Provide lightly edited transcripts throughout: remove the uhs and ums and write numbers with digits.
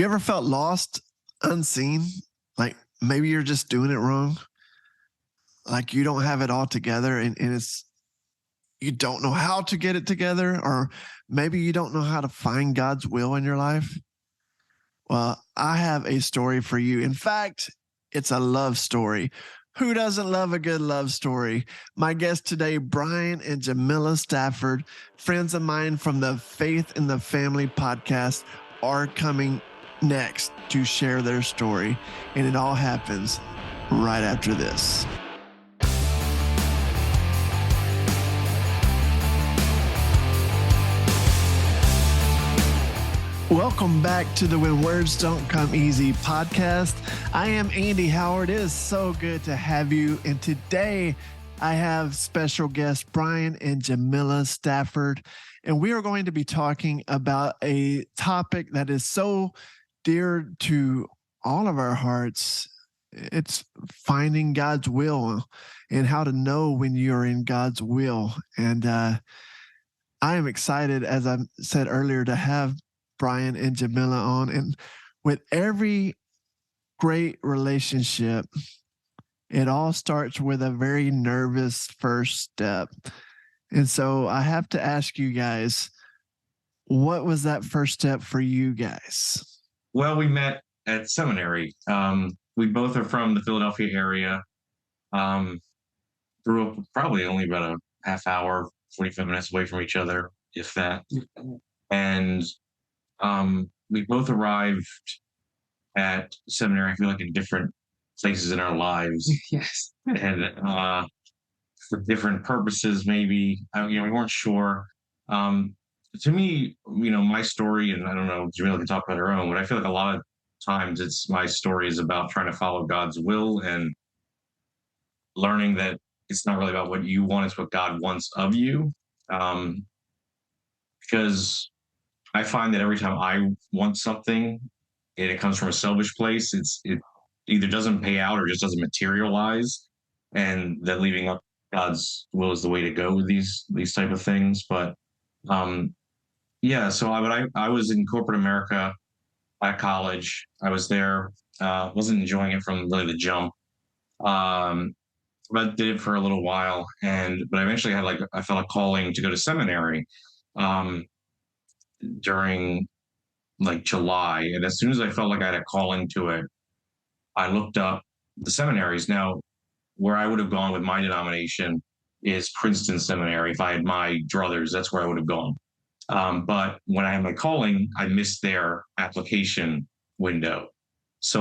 You ever felt lost, unseen? Like maybe you're just doing it wrong. Like you don't have it all together and you don't know how to get it together, or maybe you don't know how to find God's will in your life. Well, I have a story for you. In fact, it's a love story. Who doesn't love a good love story? My guest today, Bryan and Jamilla Stafford, friends of mine from the Faith in the Family podcast, are coming next to share their story. And it all happens right after this. Welcome back to the When Words Don't Come Easy podcast. I am Andy Howard. It is so good to have you. And today I have special guests Bryan and Jamilla Stafford. And we are going to be talking about a topic that is so dear to all of our hearts. It's finding God's will and how to know when you're in God's will. And I am excited, as I said earlier, to have Bryan and Jamilla on. And with every great relationship, it all starts with a very nervous first step. And so I have to ask you guys, what was that first step for you guys? Well, we met at seminary. We both are from the Philadelphia area. Grew up probably only about a half hour, 45 minutes away from each other, if that. And we both arrived at seminary, I feel like, in different places in our lives. Yes. And for different purposes, maybe. We weren't sure. To me, my story, and I don't know, Jamilla can talk about her own, but I feel like a lot of times my story is about trying to follow God's will and learning that it's not really about what you want, it's what God wants of you. Because I find that every time I want something and it comes from a selfish place, it either doesn't pay out or just doesn't materialize, and that leaving up God's will is the way to go with these type of things. But so I was in corporate America at college. I was there, wasn't enjoying it from really the jump, but did it for a little while, but I eventually I felt a calling to go to seminary. During July. And as soon as I felt like I had a calling to it, I looked up the seminaries. Now, where I would have gone with my denomination is Princeton Seminary. If I had my druthers, that's where I would have gone. But when I had my calling, I missed their application window. So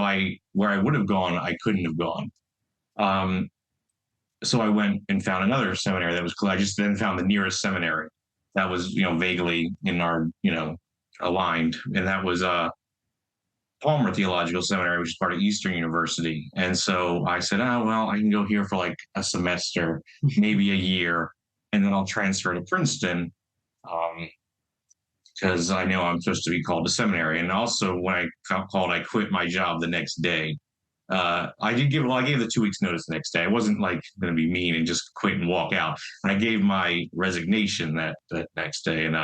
where I would have gone, I couldn't have gone. So I went and found another seminary that was cool. I just then found the nearest seminary that was, vaguely in our, aligned. And that was Palmer Theological Seminary, which is part of Eastern University. And so I said, I can go here for a semester, maybe a year, and then I'll transfer to Princeton because I know I'm supposed to be called to seminary. And also when I got called, I quit my job the next day. I gave the 2 weeks notice the next day. I wasn't going to be mean and just quit and walk out. And I gave my resignation that next day. And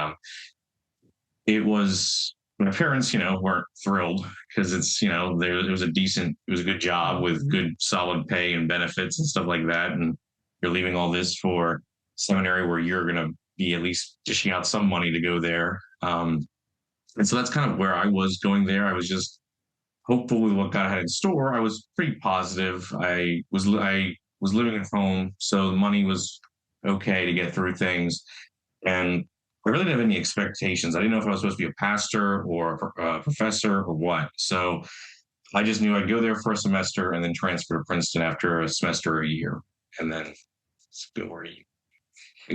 it was, my parents, weren't thrilled because it was a good job with good solid pay and benefits and stuff like that. And you're leaving all this for seminary where you're going to be at least dishing out some money to go there. And so that's kind of where I was going there. I was just hopeful with what God had in store. I was pretty positive. I was living at home, so the money was okay to get through things. And I really didn't have any expectations. I didn't know if I was supposed to be a pastor or a professor or what. So I just knew I'd go there for a semester and then transfer to Princeton after a semester or a year. And then let's go where you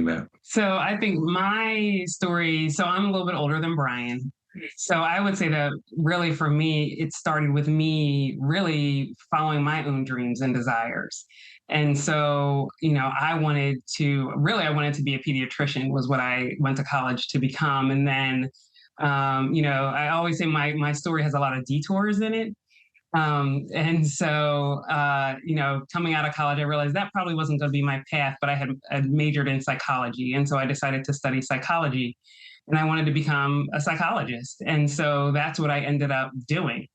met. So I think my story, so I'm a little bit older than Bryan. So I would say that really for me, it started with me really following my own dreams and desires. And so, I wanted to be a pediatrician was what I went to college to become. And then, I always say my story has a lot of detours in it. And so, coming out of college, I realized that probably wasn't going to be my path, but I had majored in psychology. And so I decided to study psychology. and I wanted to become a psychologist. And so that's what I ended up doing.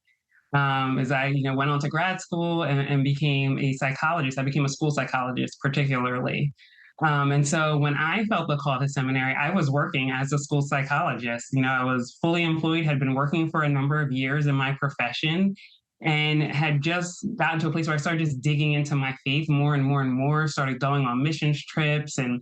Is I, went on to grad school and became a psychologist. I became a school psychologist, particularly. And so when I felt the call to seminary, I was working as a school psychologist. I was fully employed, had been working for a number of years in my profession, and had just gotten to a place where I started just digging into my faith more and more and more, started going on missions trips and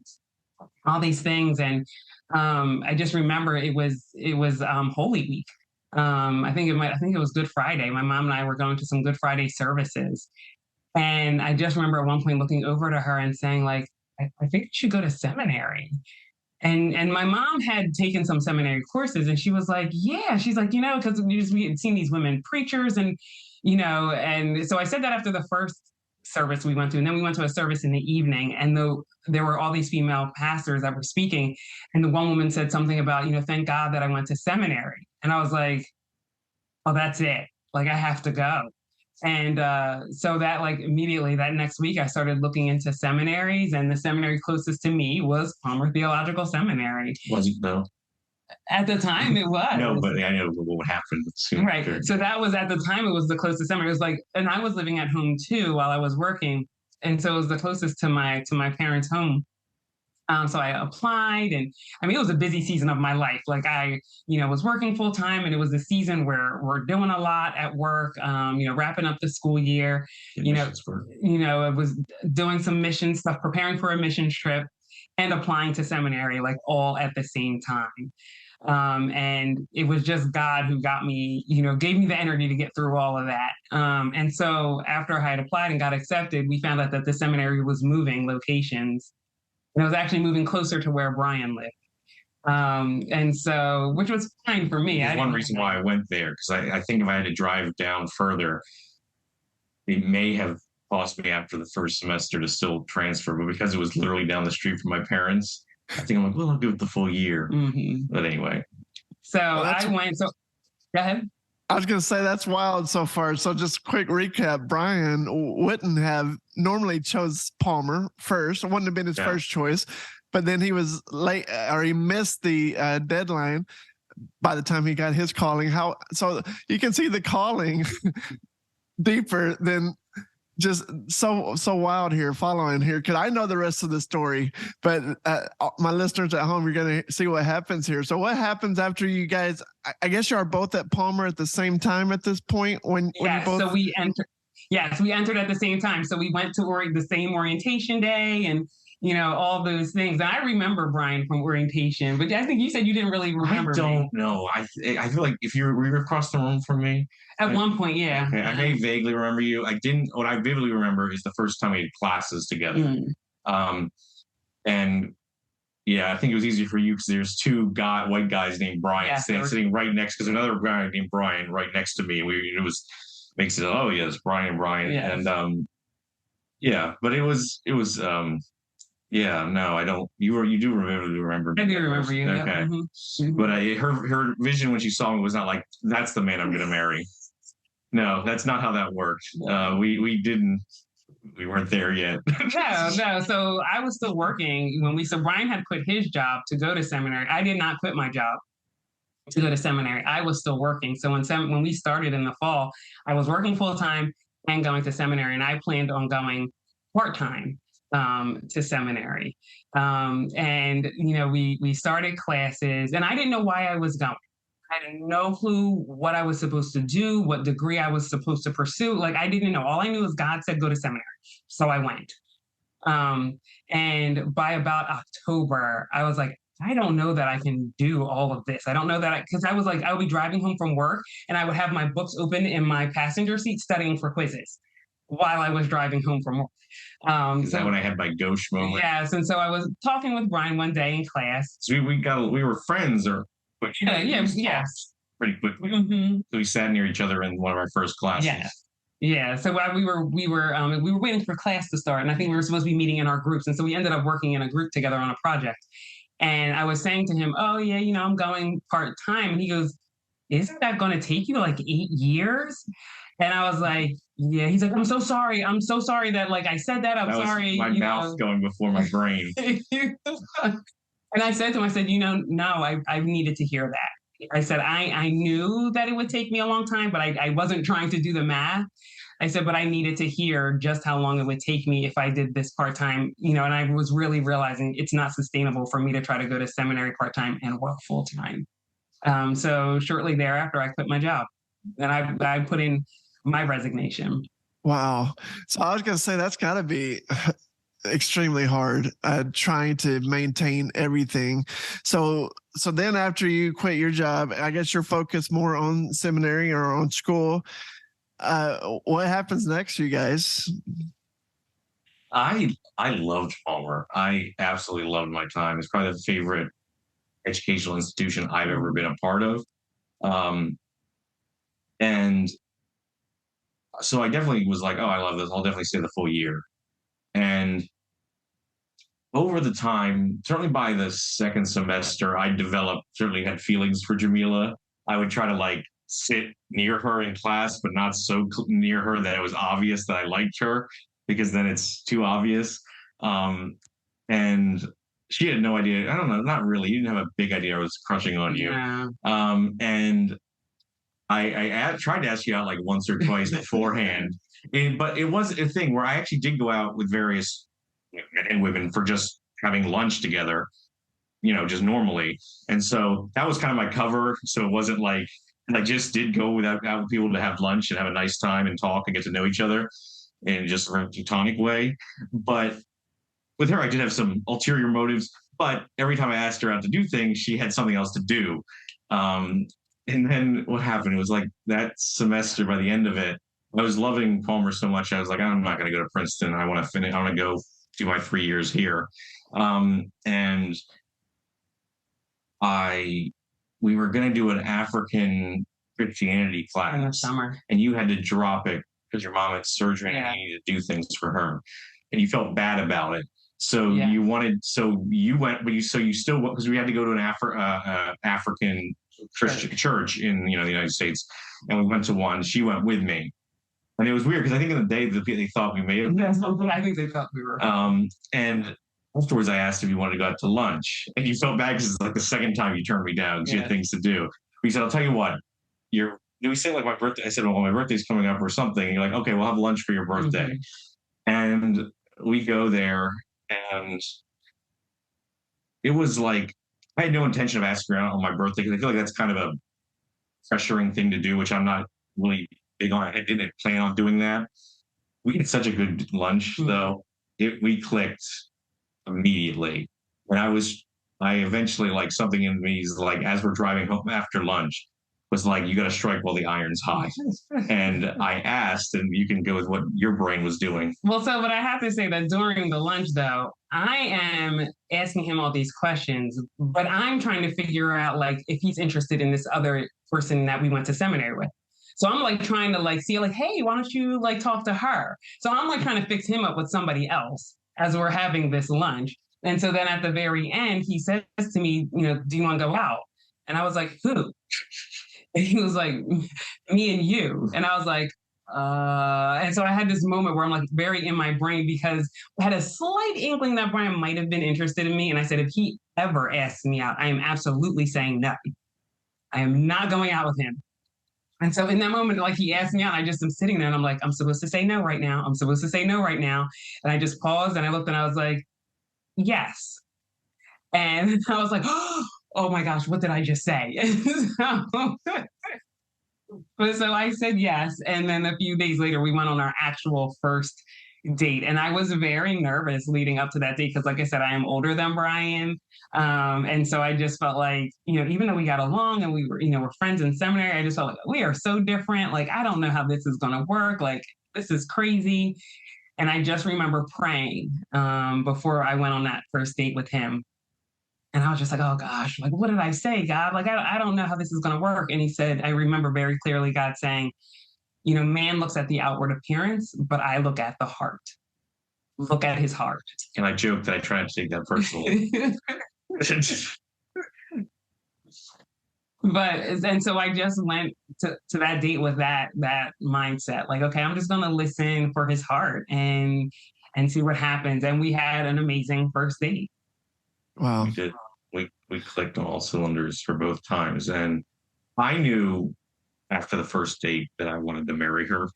all these things. And I just remember it was Holy Week. I think it was Good Friday. My mom and I were going to some Good Friday services. And I just remember at one point looking over to her and saying, like, I think you should go to seminary. And my mom had taken some seminary courses, and she was like, yeah, she's like, because we had seen these women preachers, and and so I said that after the first service we went to, and then we went to a service in the evening, and there were all these female pastors that were speaking, and the one woman said something about, thank God that I went to seminary. And I was like, oh, that's it. Like, I have to go. And so that, like, immediately that next week, I started looking into seminaries, and the seminary closest to me was Palmer Theological Seminary. Was it though? At the time, it was. No, but I know what happened soon. Right. So that was, at the time, it was the closest seminary. It was like, and I was living at home too while I was working, and so it was the closest to my parents' home. So I applied, and I mean, it was a busy season of my life. Like, I, was working full time, and it was a season where we're doing a lot at work, wrapping up the school year, I was doing some mission stuff, preparing for a missions trip, and applying to seminary, like, all at the same time. And it was just God who got me, gave me the energy to get through all of that. And so after I had applied and got accepted, we found out that the seminary was moving locations. And it was actually moving closer to where Bryan lived. And so, which was fine for me. One reason why I went there, because I think if I had to drive down further, it may have cost me after the first semester to still transfer. But because it was literally down the street from my parents, I think I'm like, well, I'll do it the full year. Mm-hmm. But anyway. So I went, go ahead. I was going to say that's wild so far. So just quick recap. Bryan wouldn't have normally chose Palmer first. It wouldn't have been his first choice, but then he was late, or he missed the deadline by the time he got his calling. So you can see the calling deeper than just so wild here, following here, because I know the rest of the story, but my listeners at home, you're going to see what happens here. So what happens after you guys, I guess you are both at Palmer at the same time at this point when you both... So we entered. Yes, we entered at the same time. So we went to the same orientation day, and all those things. And I remember Bryan from orientation, but I think you said you didn't really remember. I don't know. I feel like were you across the room from me? At one point, yeah. Okay, I may vaguely remember you. I didn't. What I vividly remember is the first time we had classes together. And yeah, I think it was easy for you because there's two white guys named Bryan sitting right next, because another guy named Bryan right next to me. Makes it, oh yes, Bryan and Bryan. Yes. And but it was yeah, no, I don't. You do remember. I do remember you. Okay. Yep. Mm-hmm. But her vision when she saw me was not like, that's the man I'm going to marry. No, that's not how that worked. We weren't there yet. No. So I was still working so Bryan had quit his job to go to seminary. I did not quit my job to go to seminary. I was still working. So when we started in the fall, I was working full time and going to seminary, and I planned on going part-time to seminary. And we started classes, and I didn't know why I was going. I had no clue what I was supposed to do, what degree I was supposed to pursue. Like, I didn't know. All I knew was God said go to seminary. So I went. And by about October, I was like, I don't know that I can do all of this. I don't know that because I was like, I would be driving home from work, and I would have my books open in my passenger seat studying for quizzes while I was driving home from work. Is that when I had my gauche moment? Yes. And so I was talking with Bryan one day in class. So we were friends, pretty quickly. Mm-hmm. So we sat near each other in one of our first classes. Yeah. So we were waiting for class to start, and I think we were supposed to be meeting in our groups. And so we ended up working in a group together on a project. And I was saying to him, oh yeah, I'm going part-time. And he goes, isn't that going to take you like 8 years? And I was like, yeah. He's like, I'm so sorry that, like, I said that. I'm sorry. My mouth going before my brain. And I said to him, I said, no, I needed to hear that. I said, I knew that it would take me a long time, but I wasn't trying to do the math. I said, but I needed to hear just how long it would take me if I did this part-time, and I was really realizing it's not sustainable for me to try to go to seminary part-time and work full-time. So shortly thereafter, I quit my job and I put in my resignation. Wow. So I was going to say that's got to be extremely hard trying to maintain everything. So then after you quit your job, I guess you're focused more on seminary or on school. What happens next, you guys? I loved Palmer. I absolutely loved my time. It's probably the favorite educational institution I've ever been a part of. And so I definitely was like, oh, I love this. I'll definitely stay the full year. And over the time, certainly by the second semester, I certainly had feelings for Jamilla. I would try to like sit near her in class, but not so near her that it was obvious that I liked her, because then it's too obvious. And she had no idea. I don't know, not really. You didn't have a big idea I was crushing on you. Yeah. And I tried to ask you out like once or twice beforehand, but it was a thing where I actually did go out with various men and women for just having lunch together, just normally. And so that was kind of my cover. So it wasn't like I just did go out with people to have lunch and have a nice time and talk and get to know each other in just a platonic way. But with her, I did have some ulterior motives. But every time I asked her out to do things, she had something else to do. And then what happened? It was like that semester, by the end of it, I was loving Palmer so much. I was like, I'm not going to go to Princeton. I want to finish. I want to go do my 3 years here. And we were going to do an African Christianity class in the summer, and you had to drop it because your mom had surgery and you needed to do things for her, and you felt bad about it. So you went, but you still, because we had to go to an African Christian church in the United States, and we went to one. She went with me, and it was weird because I think in the day they thought we may have. I think they thought we were. And afterwards, I asked if you wanted to go out to lunch, and you felt bad because it's like the second time you turned me down because you had things to do. We said, I'll tell you what, we say like my birthday. I said, well, my birthday's coming up or something. And you're like, okay, we'll have lunch for your birthday. Mm-hmm. And we go there, and it was like, I had no intention of asking her out on my birthday because I feel like that's kind of a pressuring thing to do, which I'm not really big on. I didn't plan on doing that. We had such a good lunch, though. We clicked immediately. And I eventually, like, something in me is like, as we're driving home after lunch, was like, you got to strike while the iron's hot. And I asked, and you can go with what your brain was doing. Well, but I have to say that during the lunch, though, I am asking him all these questions, but I'm trying to figure out, like, if he's interested in this other person that we went to seminary with. So I'm like trying to like see like, hey, why don't you like talk to her? So I'm like trying to fix him up with somebody else as we're having this lunch. And so then at the very end, he says to me, do you want to go out? And I was like, who? And he was like, me and you. And I was like, and so I had this moment where I'm like very in my brain because I had a slight inkling that Bryan might have been interested in me. And I said, if he ever asks me out, I am absolutely saying no. I am not going out with him. And so in that moment, like he asked me out, I just am sitting there and I'm like, I'm supposed to say no right now. I'm supposed to say no right now. And I just paused and I looked and I was like, yes. And I was like, oh my gosh, what did I just say? So I said yes. And then a few days later, we went on our actual first date. And I was very nervous leading up to that date because, like I said, I am older than Bryan. And so I just felt like, even though we got along and we were, we're friends in seminary, I just felt like we are so different. Like, I don't know how this is going to work. Like, this is crazy. And I just remember praying before I went on that first date with him. And I was just like, oh gosh, like, what did I say, God? Like, I don't know how this is going to work. And he said, I remember very clearly God saying, man looks at the outward appearance, but I look at the heart. Look at his heart. And I joked that I tried to take that personally. And so I just went to that date with that mindset. Like, okay, I'm just going to listen for his heart and see what happens. And we had an amazing first date. Wow. We did. we clicked on all cylinders for both times. And I knew after the first date that I wanted to marry her.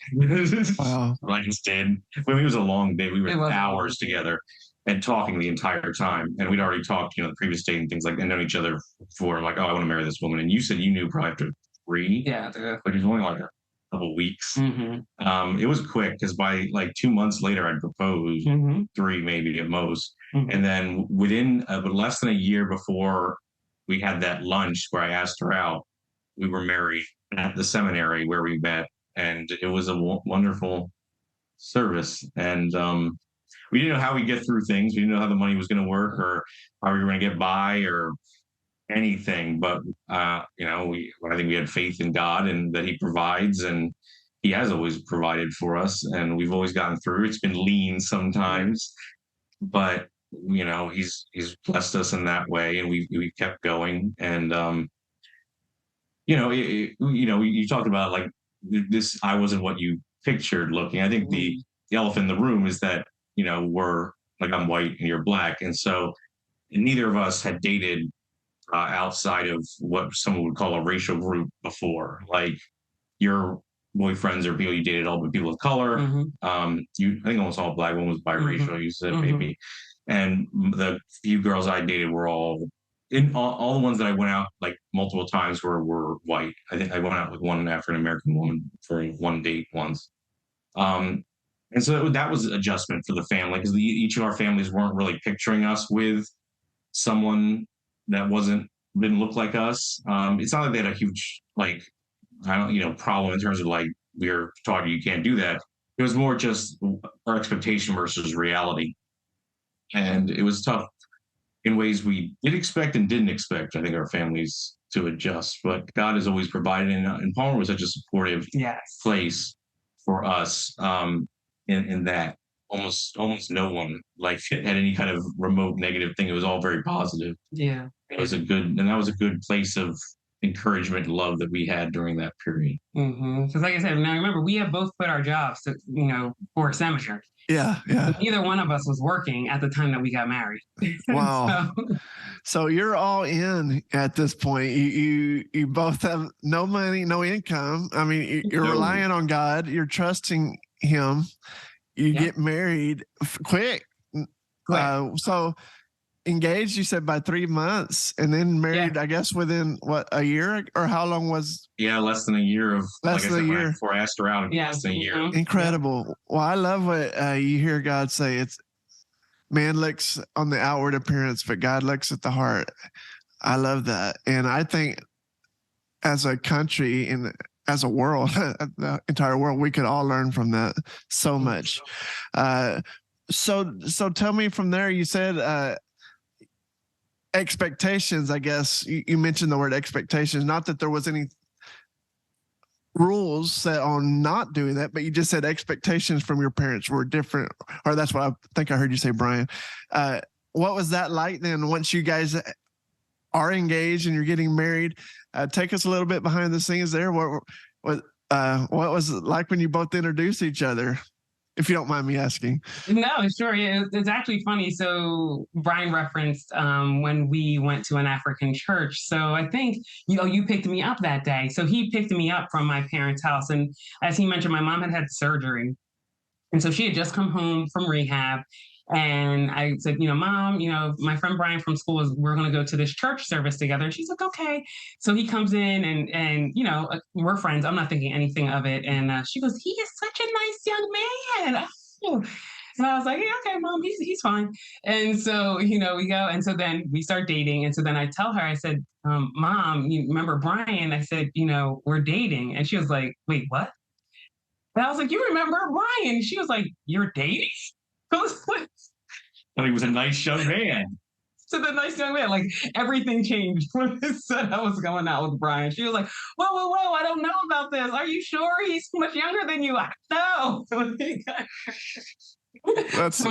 Wow. I just did. I mean, it was a long day. We It were was a hours long day. together and talking the entire time. And we'd already talked, the previous date and things like that, and known each other for like, oh, I want to marry this woman. And you said you knew probably after 3, Yeah. but it was only like a couple of weeks. Mm-hmm. It was quick because by like 2 months later, I'd proposed, Mm-hmm. 3 maybe at most. Mm-hmm. And then within less than a year before we had that lunch where I asked her out, we were married at the seminary where we met, and it was a wonderful service. And we didn't know how we'd get through things. We didn't know how the money was going to work or how we were going to get by or anything. But I think we had faith in God and that He provides, and He has always provided for us, and we've always gotten through. It's been lean sometimes, but He's blessed us in that way, and we kept going. And you talked about like this. I wasn't what you pictured looking. I think the elephant in the room is that we're like, I'm white and you're black, and so neither of us had dated outside of what someone would call a racial group before. Like your boyfriends or people you dated all but people of color. I think almost all black. One was biracial. You said maybe, and the few girls I dated were all all the ones that I went out like multiple times were white. I think I went out with one African American woman for one date once. And so that was adjustment for the family because each of our families weren't really picturing us with someone that didn't look like us. It's not like they had a huge problem in terms of like we're taught you can't do that. It was more just our expectation versus reality, and it was tough in ways we did expect and didn't expect. I think our families to adjust, but God has always provided, and Palmer was such a supportive place for us. In that almost no one like had any kind of remote negative thing. It was all very positive. Yeah. That was a good place of encouragement and love that we had during that period. Because like I said, now remember, we have both quit our jobs for a seminary. Yeah. So neither one of us was working at the time that we got married. Wow. So you're all in at this point. You both have no money, no income. I mean, you're relying on God. You're trusting Him. You get married quick. So engaged, you said by 3 months, and then married, I guess within a year, or how long was? Yeah, less than a year of before I asked her out. Less than a year. Incredible. Yeah. Well, I love what you hear God say. It's man looks on the outward appearance, but God looks at the heart. I love that, and I think as a country and as a world, the entire world, we could all learn from that so much. So tell me from there. You said. Expectations, I guess you mentioned the word expectations, not that there was any rules set on not doing that, but you just said expectations from your parents were different, or that's what I think I heard you say, Bryan. What was that like then once you guys are engaged and you're getting married? Take us a little bit behind the scenes there. What was it like when you both introduced each other? If you don't mind me asking. No, sure. Yeah, it's actually funny. So Bryan referenced when we went to an African church. So I think, you picked me up that day. So he picked me up from my parents' house. And as he mentioned, my mom had surgery. And so she had just come home from rehab. And I said, Mom, my friend Bryan from school we're going to go to this church service together. And she's like, okay. So he comes in and we're friends. I'm not thinking anything of it. And she goes, he is such a nice young man. Oh. And I was like, yeah, okay, Mom, he's fine. And so, we go. And so then we start dating. And so then I tell her, I said, Mom, you remember Bryan? I said, we're dating. And she was like, wait, what? And I was like, you remember Bryan? She was like, you're dating? I thought he was a nice young man. So the nice young man, like everything changed when I said I was going out with Bryan. She was like, whoa, I don't know about this. Are you sure he's much younger than you? No. That's so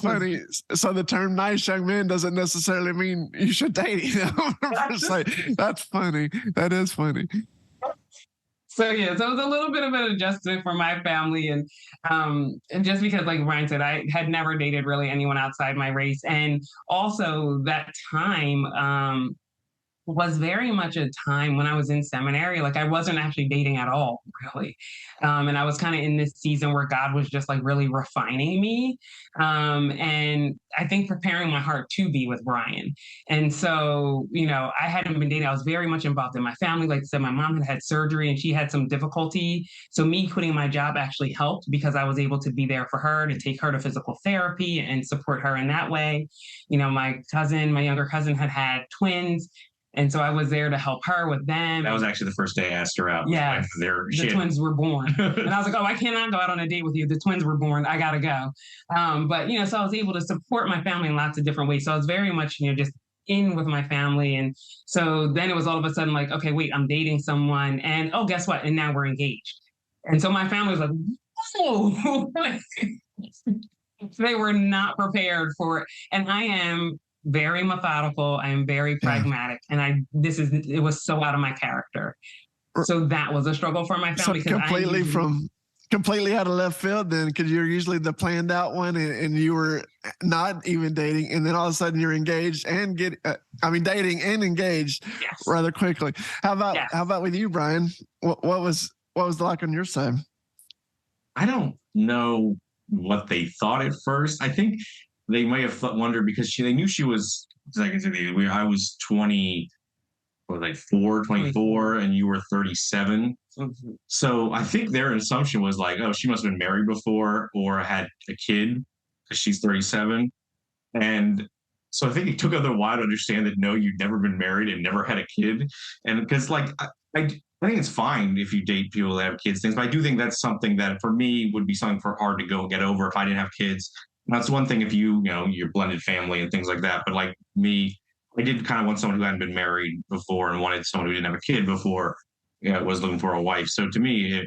funny. So the term nice young man doesn't necessarily mean you should date him. That's funny. That is funny. So yeah, so it was a little bit of an adjustment for my family, and just because, like Ryan said, I had never dated really anyone outside my race, and also that time, was very much a time when I was in seminary. Like I wasn't actually dating at all, really. And I was kind of in this season where God was just like really refining me. And I think preparing my heart to be with Bryan. And so, I hadn't been dating. I was very much involved in my family. Like I said, my mom had surgery and she had some difficulty. So me quitting my job actually helped because I was able to be there for her, to take her to physical therapy and support her in that way. My younger cousin had twins. And so I was there to help her with them. That was actually the first day I asked her out. Yeah, the twins were born. And I was like, oh, I cannot go out on a date with you. The twins were born. I got to go. But so I was able to support my family in lots of different ways. So I was very much, just in with my family. And so then it was all of a sudden like, okay, wait, I'm dating someone. And oh, guess what? And now we're engaged. And so my family was like, whoa. They were not prepared for it. And I am very methodical. I am very pragmatic, and it was so out of my character. So that was a struggle for my family. So completely out of left field then, because you're usually the planned out one, and you were not even dating, and then all of a sudden you're engaged and dating and engaged rather quickly. How about with you, Bryan? What was like on your side? I don't know what they thought at first. I think they may have wondered because they knew she was, like I said, I was 24, and you were 37. Mm-hmm. So I think their assumption was like, oh, she must have been married before or had a kid because she's 37. And so I think it took them a while to understand that, no, you'd never been married and never had a kid. And because I think it's fine if you date people that have kids, but I do think that's something that for me would be something hard to go get over if I didn't have kids. That's one thing if your blended family and things like that. But like me, I did kind of want someone who hadn't been married before and wanted someone who didn't have a kid before, was looking for a wife. So to me,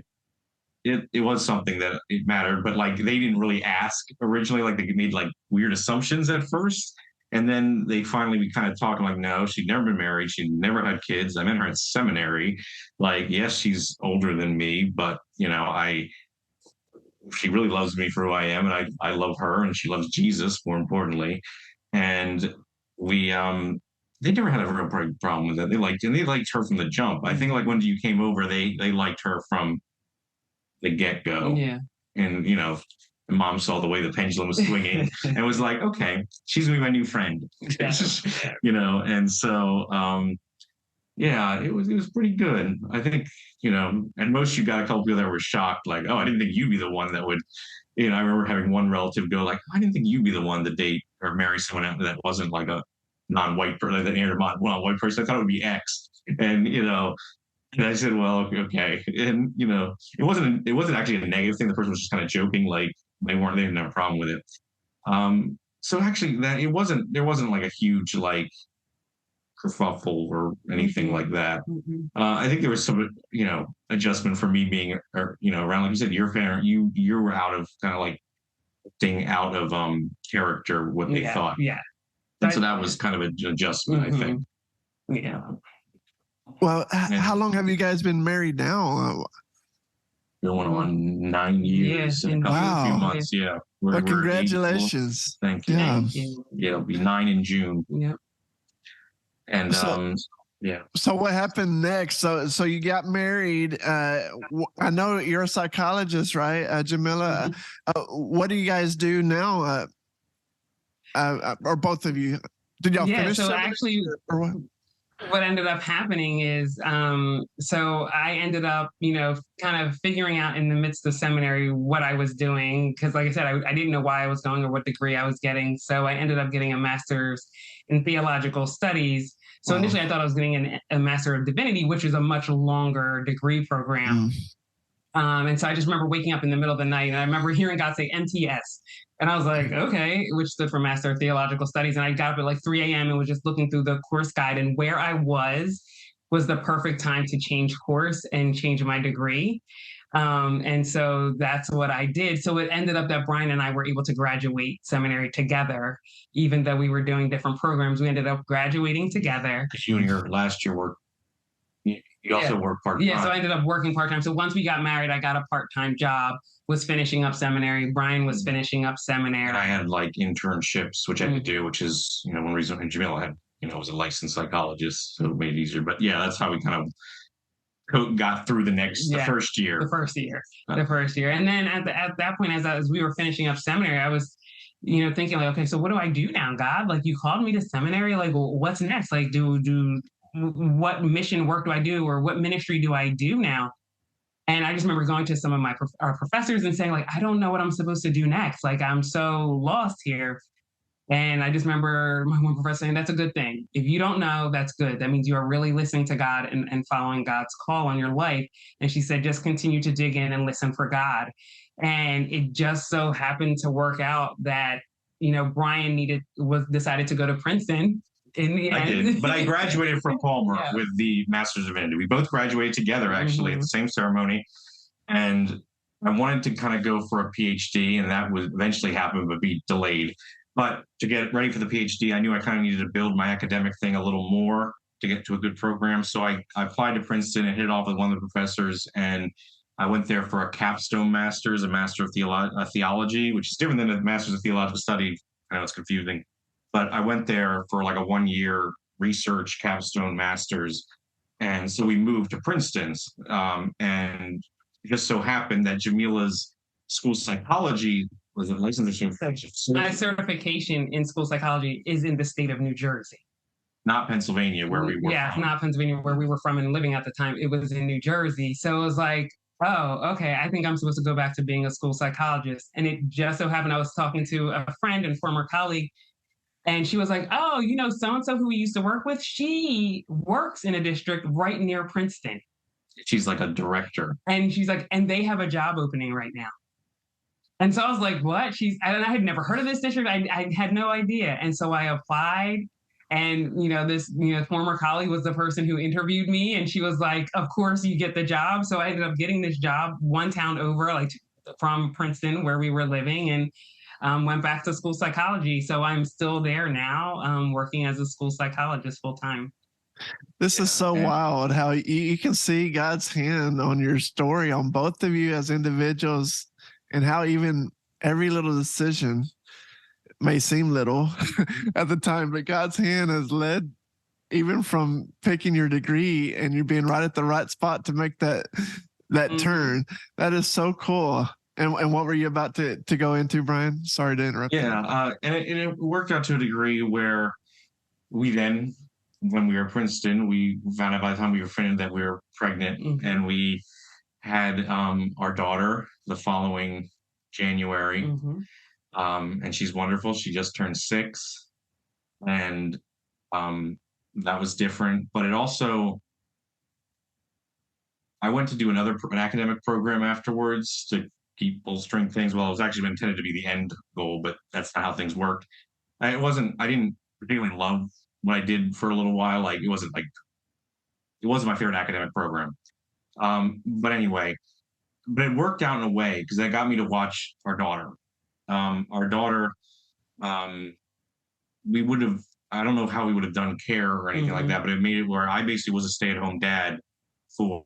it was something that it mattered. But like they didn't really ask originally. Like they made like weird assumptions at first. And then we kind of talked like, no, she'd never been married. She'd never had kids. I met her at seminary. Like, yes, she's older than me, but she really loves me for who I am, and I love her, and she loves Jesus more importantly. And we they never had a real problem with it. They liked her from the jump. I think like when you came over, they liked her from the get-go. Yeah. And mom saw the way the pendulum was swinging and was like, okay, she's gonna be my new friend. And so it was pretty good. I think, and most you got a couple people that were shocked, like, oh, I didn't think you'd be the one that would, I remember having one relative go like, I didn't think you'd be the one to date or marry someone that wasn't like a non-white person, like a non-white person. I thought it would be X. And, and I said, well, okay. And, it wasn't actually a negative thing. The person was just kind of joking, like they didn't have a problem with it. So actually there wasn't like a huge, like, kerfuffle or anything like that. Mm-hmm. I think there was some, adjustment for me being, around, like you said, your parent, you were out of kind of like thing out of character, what they thought. Yeah. And so that was kind of an adjustment, I think. Yeah. Well, how long have you guys been married now? Going on 9 years and a few months. Yeah. Well, congratulations. Thank you. Yeah. Yeah, it'll be 9 in June. Yeah. And So what happened next? So you got married. I know you're a psychologist, right, Jamilla? Mm-hmm. What do you guys do now? Or both of you? Did y'all finish? So actually, what ended up happening is, so I ended up, kind of figuring out in the midst of seminary what I was doing. Because like I said, I didn't know why I was going or what degree I was getting. So I ended up getting a master's in theological studies. So initially I thought I was getting a Master of Divinity, which is a much longer degree program. And so I just remember waking up in the middle of the night and I remember hearing God say MTS. And I was like, okay, which stood for Master of Theological Studies. And I got up at like 3 a.m. and was just looking through the course guide, and where I was the perfect time to change course and change my degree. And so that's what I did. So it ended up that Bryan and I were able to graduate seminary together, even though we were doing different programs. We ended up graduating together. You and your last year were You also work part-time. Yeah, so I ended up working part-time. So once we got married, I got a part-time job, was finishing up seminary. Bryan was finishing up seminary. And I had like internships, which I had to do, which is, one reason. And Jamilla had, was a licensed psychologist, so it made it easier. But yeah, that's how we kind of got through the first year. The first year. And then at that point, as we were finishing up seminary, I was, thinking like, okay, so what do I do now, God? Like, you called me to seminary. Like, well, what's next? Like, what mission work do I do, or what ministry do I do now? And I just remember going to some of our professors and saying, like, I don't know what I'm supposed to do next. Like, I'm so lost here. And I just remember my one professor saying, that's a good thing. If you don't know, that's good. That means you are really listening to God and following God's call on your life. And she said, just continue to dig in and listen for God. And it just so happened to work out that, Bryan decided to go to Princeton. In the end. I did, but I graduated from Palmer with the Master's of Divinity. We both graduated together, actually, at the same ceremony. And I wanted to kind of go for a PhD, and that would eventually happen, but be delayed. But to get ready for the PhD, I knew I kind of needed to build my academic thing a little more to get to a good program. So I applied to Princeton and hit it off with one of the professors, and I went there for a capstone master's, a Master of Theology, which is different than a Master's of Theological Study. I know it's confusing. But I went there for like a 1-year research capstone master's. And so we moved to Princeton's. And it just so happened that Jamilla's school psychology was a licensure. My certification in school psychology is in the state of New Jersey. Not Pennsylvania, where we were from. Not Pennsylvania, where we were from and living at the time. It was in New Jersey. So it was like, oh, okay, I think I'm supposed to go back to being a school psychologist. And it just so happened I was talking to a friend and former colleague, and she was like, oh, so-and-so who we used to work with, she works in a district right near Princeton. She's like a director. And she's like, and they have a job opening right now. And so I was like, what? And I had never heard of this district. I had no idea. And so I applied, and, this, former colleague was the person who interviewed me. And she was like, of course you get the job. So I ended up getting this job one town over, like from Princeton, where we were living, and went back to school psychology. So I'm still there now, working as a school psychologist full time. This is so wild how you can see God's hand on your story, on both of you as individuals, and how even every little decision may seem little at the time, but God's hand has led even from picking your degree and you being right at the right spot to make that turn. That is so cool. And what were you about to go into, Bryan? Sorry to interrupt. Yeah, and it worked out to a degree where we then, when we were at Princeton, we found out by the time we were finished that we were pregnant, and we had our daughter the following January, and she's wonderful. She just turned 6, and that was different. But it also, I went to do an academic program afterwards to keep bolstering things. Well, it was actually intended to be the end goal, but that's not how things worked. I didn't particularly love what I did for a little while. Like, it wasn't my favorite academic program. But anyway, but it worked out in a way because that got me to watch our daughter. We would have, I don't know how we would have done care or anything like that, but it made it where I basically was a stay-at-home dad for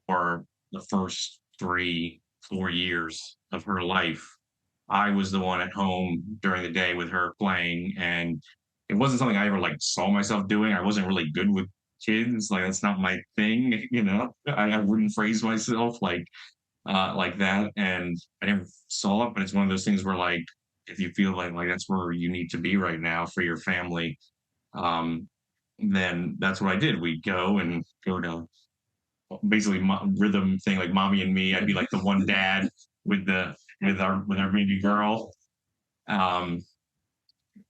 the first 3-4 years of her life. I was the one at home during the day with her playing, and it wasn't something I ever saw myself doing. I wasn't really good with kids. That's not my thing, I wouldn't phrase myself like that, and I never saw it. But it's one of those things where if you feel like that's where you need to be right now for your family, then that's what I did. We'd go to basically rhythm thing, like Mommy and Me. I'd be like the one dad with our baby girl, and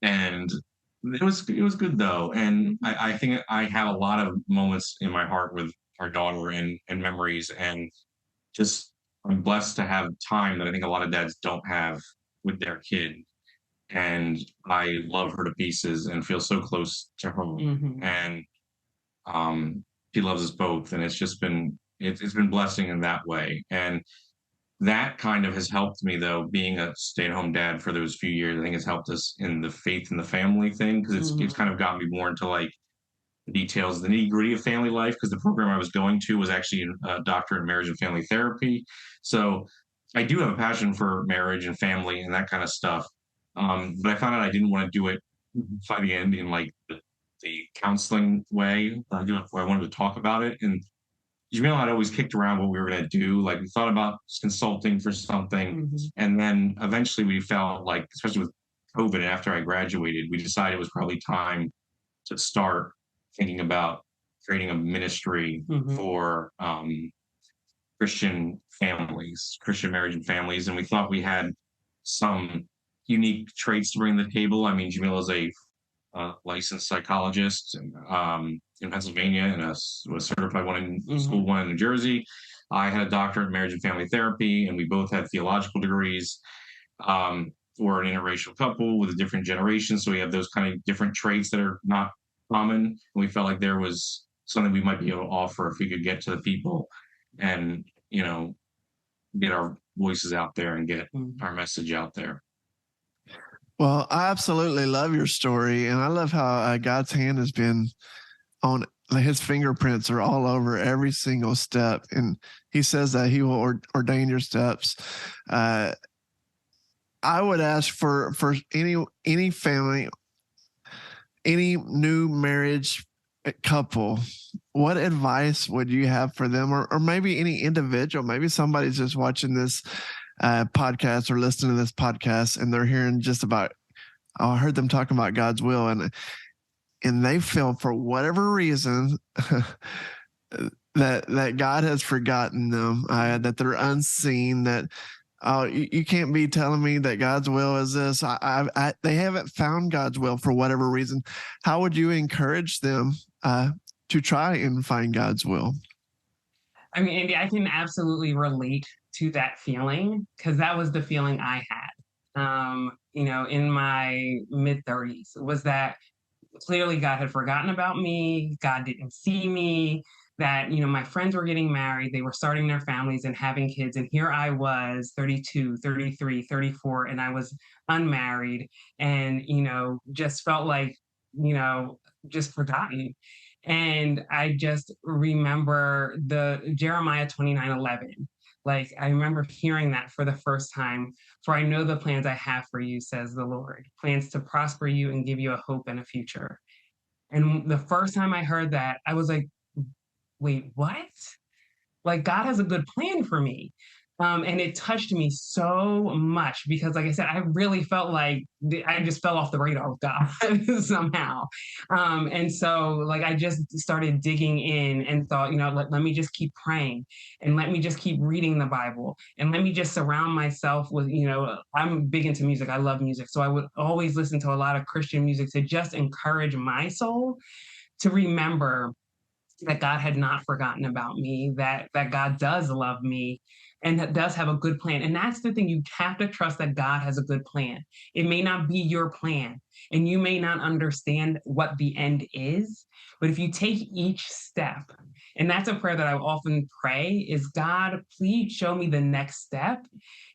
it was good though. And I think I have a lot of moments in my heart with our daughter and memories, and just I'm blessed to have time that I think a lot of dads don't have with their kid. And I love her to pieces and feel so close to her. And she loves us both. And it's been blessing in that way. And that kind of has helped me, though, being a stay-at-home dad for those few years. I think it's helped us in the faith in the family thing, because it's kind of got me more into the details, the nitty-gritty of family life, because the program I was going to was actually a doctorate in marriage and family therapy. So I do have a passion for marriage and family and that kind of stuff. But I found out I didn't want to do it by the end in like the counseling way. Where I wanted to talk about it. And Jamil had always kicked around what we were going to do. Like we thought about consulting for something. And then eventually we felt like, especially with COVID and after I graduated, we decided it was probably time to start thinking about creating a ministry for Christian families, Christian marriage and families. And we thought we had some unique traits to bring to the table. I mean, Jamil is a licensed psychologist in Pennsylvania and was certified one in school one in New Jersey. I had a doctorate in marriage and family therapy, and we both had theological degrees. We're an interracial couple with a different generation, so we have those kind of different traits that are not common. And we felt like there was something we might be able to offer if we could get to the people and, get our voices out there and get our message out there. Well, I absolutely love your story, and I love how God's hand has been on his fingerprints are all over every single step, and he says that he will ordain your steps. I would ask for any family, any new marriage couple, what advice would you have for them, or maybe any individual? Maybe somebody's just watching this podcast or listening to this podcast, and they're hearing just about, I heard them talking about God's will, and they feel for whatever reason that God has forgotten them, that they're unseen, that you can't be telling me that God's will is this. They haven't found God's will for whatever reason. How would you encourage them to try and find God's will? I mean, Andy, I can absolutely relate to that feeling, because that was the feeling I had, in my mid-30s, was that clearly God had forgotten about me. God didn't see me, that, my friends were getting married, they were starting their families and having kids. And here I was 32, 33, 34, and I was unmarried and, just felt like, just forgotten. And I just remember the Jeremiah 29:11. Like, I remember hearing that for the first time. For I know the plans I have for you, says the Lord, plans to prosper you and give you a hope and a future. And the first time I heard that, I was like, wait, what? Like, God has a good plan for me. And it touched me so much because, like I said, I really felt like I just fell off the radar with God somehow. And so, like, I just started digging in and thought, let me just keep praying and let me just keep reading the Bible and let me just surround myself with, I'm big into music. I love music. So I would always listen to a lot of Christian music to just encourage my soul to remember that God had not forgotten about me, that God does love me and that does have a good plan. And that's the thing, you have to trust that God has a good plan. It may not be your plan and you may not understand what the end is, but if you take each step, and that's a prayer that I often pray, is God, please show me the next step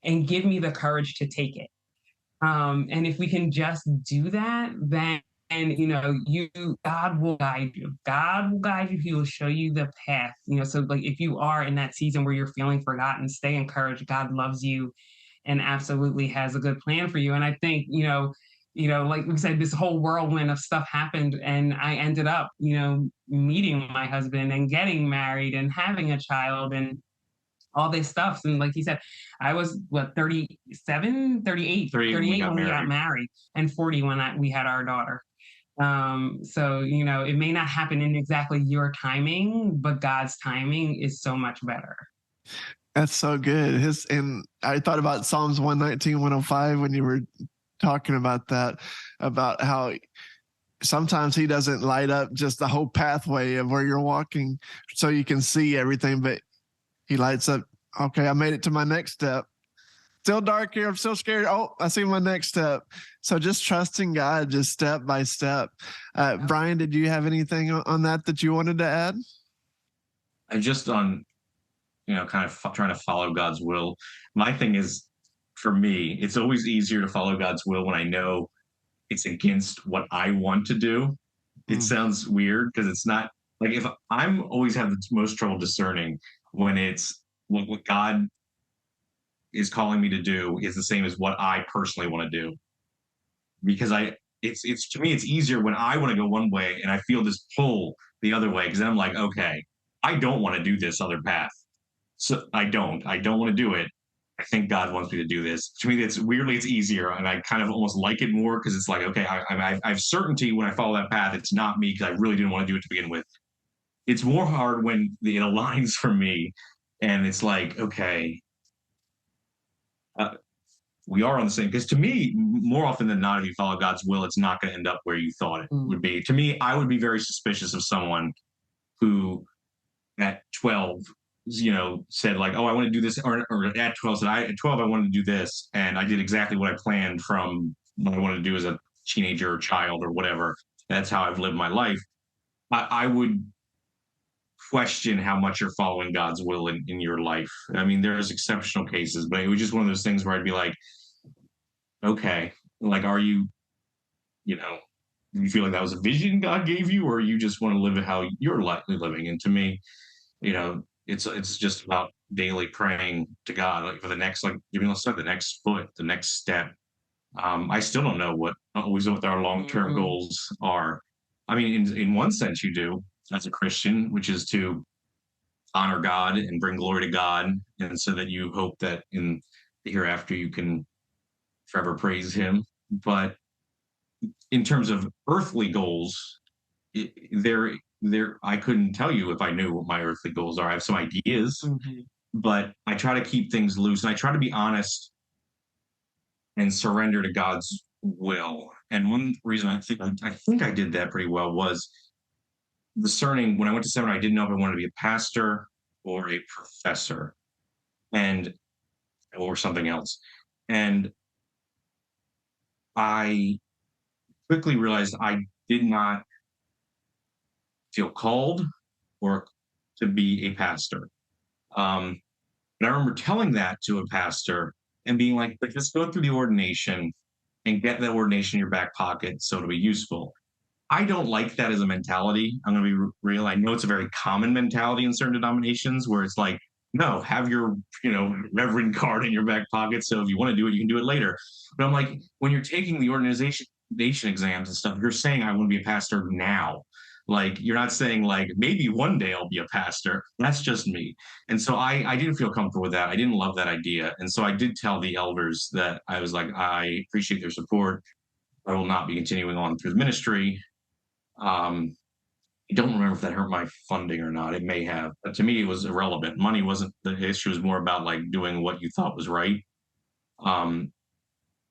and give me the courage to take it. And if we can just do that, then God will guide you. God will guide you. He will show you the path. So like if you are in that season where you're feeling forgotten, stay encouraged. God loves you and absolutely has a good plan for you. And I think, like we said, this whole whirlwind of stuff happened and I ended up, meeting my husband and getting married and having a child and all this stuff. And like he said, I was 37, 38 when we got married and 40 when we had our daughter. So, it may not happen in exactly your timing, but God's timing is so much better. That's so good. And I thought about Psalms 119, 105 when you were talking about that, about how sometimes he doesn't light up just the whole pathway of where you're walking so you can see everything, but he lights up, okay, I made it to my next step. Still dark here. I'm still scared. Oh, I see my next step. So just trusting God, just step by step. Bryan, did you have anything on that you wanted to add? I just on, kind of trying to follow God's will. My thing is, for me, it's always easier to follow God's will when I know it's against what I want to do it sounds weird because it's not like if I'm always have the most trouble discerning when it's what God is calling me to do is the same as what I personally want to do. Because it's to me, it's easier when I want to go one way and I feel this pull the other way. Cause then I'm like, okay, I don't want to do this other path. So I don't want to do it. I think God wants me to do this. To me, it's easier, and I kind of almost like it more because it's like, okay, I have certainty when I follow that path. It's not me because I really didn't want to do it to begin with. It's more hard when it aligns for me, and it's like, okay, uh, we are on the same. Because to me, more often than not, if you follow God's will, it's not going to end up where you thought it would be. To me, I would be very suspicious of someone who at 12 said like, oh, I want to do this, or at 12 said, at 12 I wanted to do this, and I did exactly what I planned from what I wanted to do as a teenager or child or whatever. That's how I've lived my life. I would question how much you're following God's will in your life. I mean, there's exceptional cases, but it was just one of those things where I'd be like, okay, like, are you know you feel like that was a vision God gave you, or you just want to live it how you're likely living? And to me, it's just about daily praying to God, like for the next, like, let's start the next foot, the next step. I still don't know what our long-term goals are. I mean, in one sense you do as a Christian, which is to honor God and bring glory to God. And so that you hope that in the hereafter you can forever praise him. But in terms of earthly goals, there I couldn't tell you if I knew what my earthly goals are. I have some ideas, but I try to keep things loose and I try to be honest and surrender to God's will. And one reason I think I did that pretty well was discerning. When I went to seminary, I didn't know if I wanted to be a pastor or a professor or something else. And I quickly realized I did not feel called or to be a pastor. And I remember telling that to a pastor and being like, but just go through the ordination and get that ordination in your back pocket so it'll be useful. I don't like that as a mentality. I'm going to be real. I know it's a very common mentality in certain denominations where it's like, no, have your, reverend card in your back pocket. So if you want to do it, you can do it later. But I'm like, when you're taking the ordination exams and stuff, you're saying I want to be a pastor now. Like, you're not saying like, maybe one day I'll be a pastor. That's just me. And so I didn't feel comfortable with that. I didn't love that idea. And so I did tell the elders that I was like, I appreciate their support. I will not be continuing on through the ministry. I don't remember if that hurt my funding or not. It may have, but to me, it was irrelevant. Money wasn't the issue. It was more about like doing what you thought was right.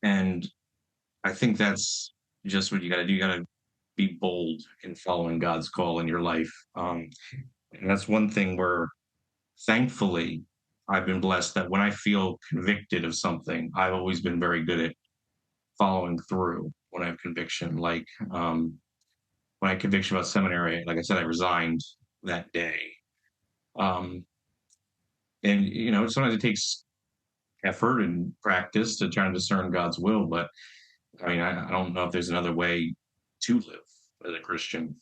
And I think that's just what you got to do. You got to be bold in following God's call in your life. And that's one thing where thankfully I've been blessed that when I feel convicted of something, I've always been very good at following through when I have conviction. Like, when I had conviction about seminary, like I said, I resigned that day. And sometimes it takes effort and practice to try to discern God's will. But I mean, I don't know if there's another way to live as a Christian.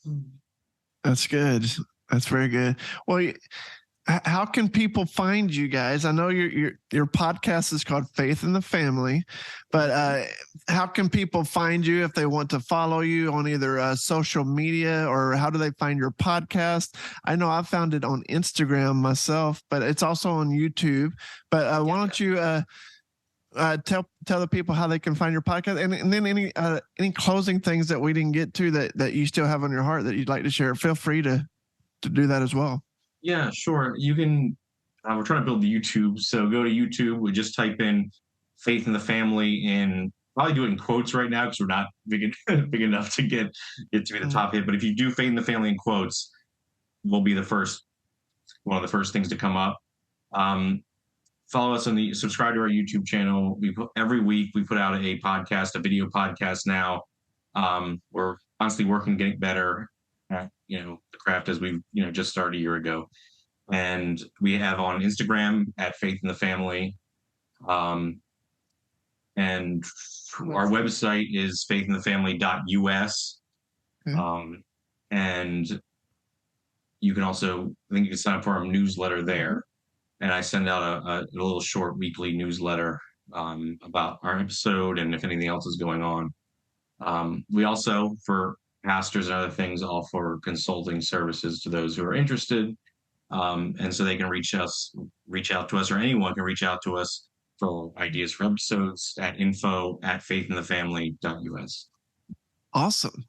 That's good. That's very good. Well, how can people find you guys? I know your podcast is called Faith in the Family, but how can people find you if they want to follow you on either social media, or how do they find your podcast? I know I found it on Instagram myself, but it's also on YouTube. But why don't you tell the people how they can find your podcast, and then any closing things that we didn't get to that you still have on your heart that you'd like to share? Feel free to do that as well. Yeah, sure. You can. We're trying to build the YouTube, so go to YouTube. We just type in "Faith in the Family" and probably do it in quotes right now because we're not big enough to get to be the top hit. But if you do "Faith in the Family" in quotes, we'll be one of the first things to come up. Follow us subscribe to our YouTube channel. Every week we put out a podcast, a video podcast now. We're constantly working, getting better at, the craft as we've, just started a year ago. And we have on Instagram at Faith in the Family. And our website is faithinthefamily.us. And you can also, I think you can sign up for our newsletter there. And I send out a little short weekly newsletter about our episode and if anything else is going on. We also, for pastors and other things, offer consulting services to those who are interested. And so they can reach out to us, or anyone can reach out to us for ideas for episodes at info@faithinthefamily.us. Awesome.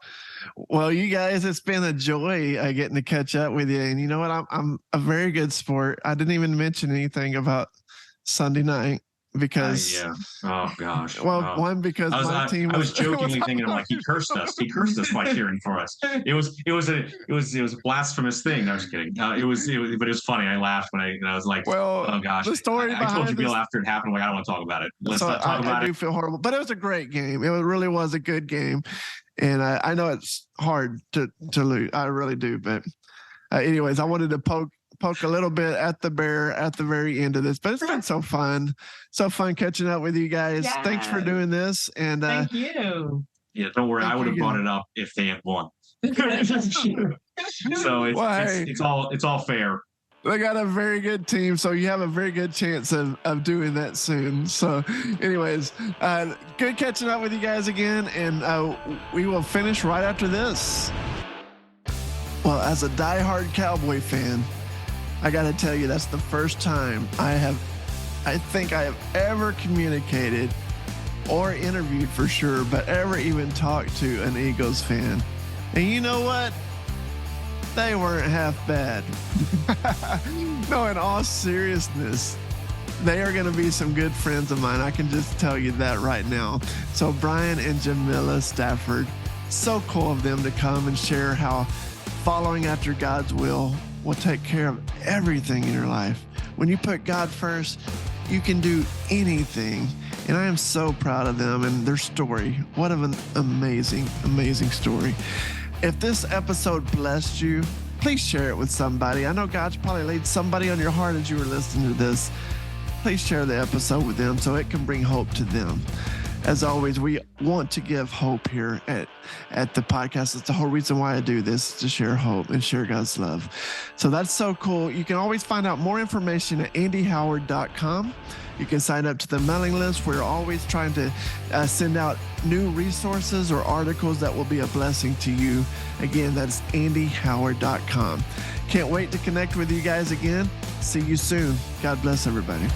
Well, you guys, it's been a joy getting to catch up with you. And you know what? I'm a very good sport. I didn't even mention anything about Sunday night because yeah. Oh gosh. one, because my team I was jokingly thinking, I'm like, he cursed us by cheering for us. It was a blasphemous thing. No, I was kidding. But it was funny. I laughed when I was like, oh gosh. The story I told you Bill after it happened, like, I don't want to talk about it. Let's not talk about it. I do feel horrible, but it was a great game. It really was a good game. And I know it's hard to lose. I really do. But anyways, I wanted to poke a little bit at the bear at the very end of this. But it's been so fun catching up with you guys. Yes. Thanks for doing this. And thank you. Yeah, don't worry. I would have brought it up if they had won. So it's all fair. They got a very good team, so you have a very good chance of doing that soon. So anyways, good catching up with you guys again, and we will finish right after this. Well, as a diehard Cowboy fan, I got to tell you, that's the first time I think I have ever communicated or interviewed for sure, but ever even talked to an Eagles fan. And you know what? They weren't half bad. No, in all seriousness, they are going to be some good friends of mine. I can just tell you that right now. So Bryan and Jamilla Stafford, so cool of them to come and share how following after God's will take care of everything in your life. When you put God first, you can do anything. And I am so proud of them and their story. What an amazing, amazing story. If this episode blessed you, please share it with somebody. I know God's probably laid somebody on your heart as you were listening to this. Please share the episode with them so it can bring hope to them. As always, we want to give hope here at the podcast. It's the whole reason why I do this, to share hope and share God's love. So that's so cool. You can always find out more information at andyhoward.com. You can sign up to the mailing list. We're always trying to send out new resources or articles that will be a blessing to you. Again, that's andyhoward.com. Can't wait to connect with you guys again. See you soon. God bless everybody.